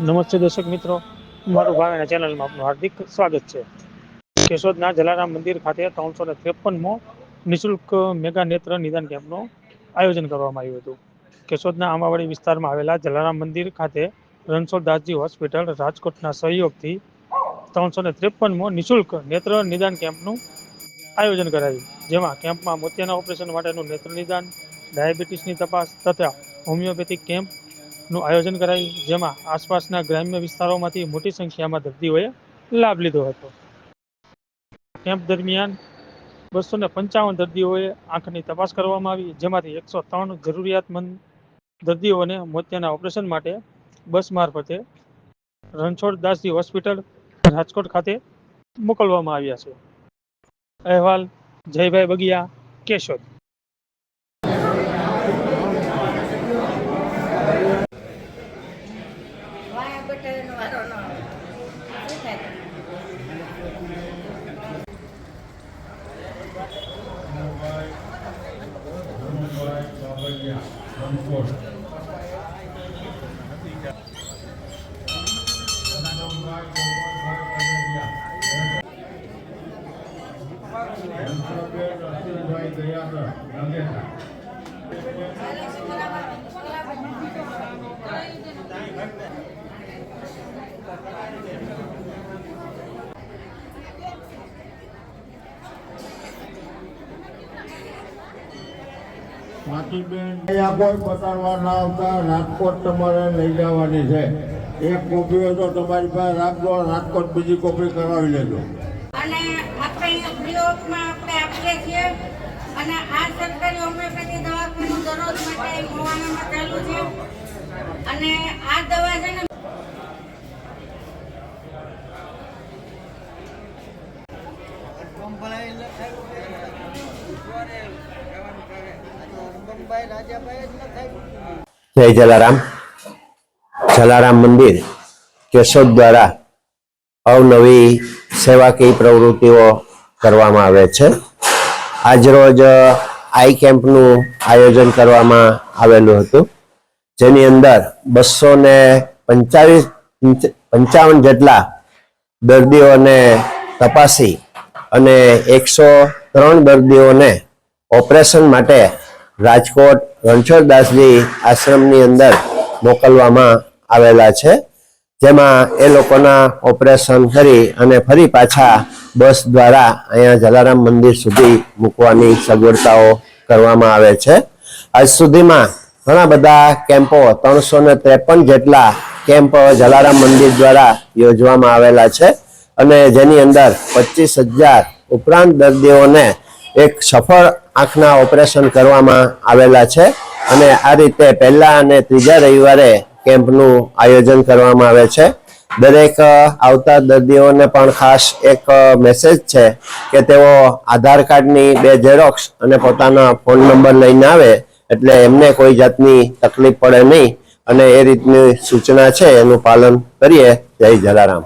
નમસ્તે દર્શક મિત્રો, મારું ભાવેના ચેનલમાં આપનું હાર્દિક સ્વાગત છે. કેશોદના જલારામ મંદિર ખાતે 353મો નિઃશુલ્ક મેગા નેત્ર નિદાન કેમ્પનું આયોજન કરવામાં આવ્યું હતું. કેશોદના આંબાવાડી વિસ્તારમાં આવેલા જલારામ મંદિર ખાતે રણછોડદાસજી હોસ્પિટલ રાજકોટના સહયોગથી 353મો નિઃશુલ્ક નેત્ર નિદાન કેમ્પનું આયોજન કરાયું, જેમાં કેમ્પમાં મોતિયાના ઓપરેશન માટેનું નેત્ર નિદાન, ડાયાબિટીસની તપાસ તથા હોમિયોપેથિક કેમ્પનું આયોજન કરાયું, જેમાં આસપાસના ગ્રામ્ય વિસ્તારોમાંથી મોટી સંખ્યામાં દર્દીઓએ લાભ લીધો હતો. કેમ્પ દરમિયાન 255 દર્દીઓએ આંખની તપાસ કરવામાં આવી, જેમાંથી 103 જરૂરિયાતમંદ દર્દીઓને મોતિયાના ઓપરેશન માટે બસ મારફતે રણછોડદાસજી હોસ્પિટલ રાજકોટ ખાતે મોકલવામાં આવ્યા છે. અહેવાલ જયભાઈ બગિયા, કેશોદ. કોઈ બતાવવા ના આવતા, રાજકોટ તમારે લઈ જવાની છે. એક કોપી હોય તો તમારી પાસે રાખજો, રાજકોટ બીજી કોપી કરાવી લેજો. અને આપણે પ્રયોગમાં આપણે આપીએ છીએ અને આ સરકારી હોમિયોપેથી દવાખાનું દરરોજ માટે મોવાનામાં ચાલુ છે અને આ દવા છે ને જય જલારામ. જલારામ મંદિર કેશોદ દ્વારા અવનવી સેવાકીય પ્રવૃત્તિઓ કરવામાં આવે છે. આજરોજ આઈ કેમ્પનું આયોજન કરવામાં આવેલું હતું, જેની અંદર 255 જેટલા દર્દીઓને તપાસી અને 103 દર્દીઓને ઓપરેશન માટે રાજકોટ રણછોડદાસજી આશ્રમની અંદર મોકલવામાં આવેલા છે, જેમાં એ લોકોના ઓપરેશન કરી અને ફરી પાછા બસ દ્વારા અહીંયા જલારામ મંદિર સુધી મૂકવાની સગવડતાઓ કરવામાં આવે છે. આજ સુધીમાં ઘણા બધા કેમ્પો 353 જેટલા કેમ્પ જલારામ મંદિર દ્વારા યોજવામાં આવેલા છે અને જેની અંદર 25,000 ઉપરાંત દર્દીઓને એક સફળ આંખના ઓપરેશન કરવામાં આવેલા છે અને આ રીતે પહેલા અને ત્રીજા રવિવારે કેમ્પનું આયોજન કરવામાં આવે છે. દરેક આવતા દર્દીઓને પણ ખાસ એક મેસેજ છે કે તેઓ આધાર કાર્ડની 2 ઝેરોક્સ અને પોતાના ફોન નંબર લઈને આવે એટલે એમને કોઈ જાતની તકલીફ પડે નહીં અને એ રીતની સૂચના છે એનું પાલન કરીએ. જય જલારામ.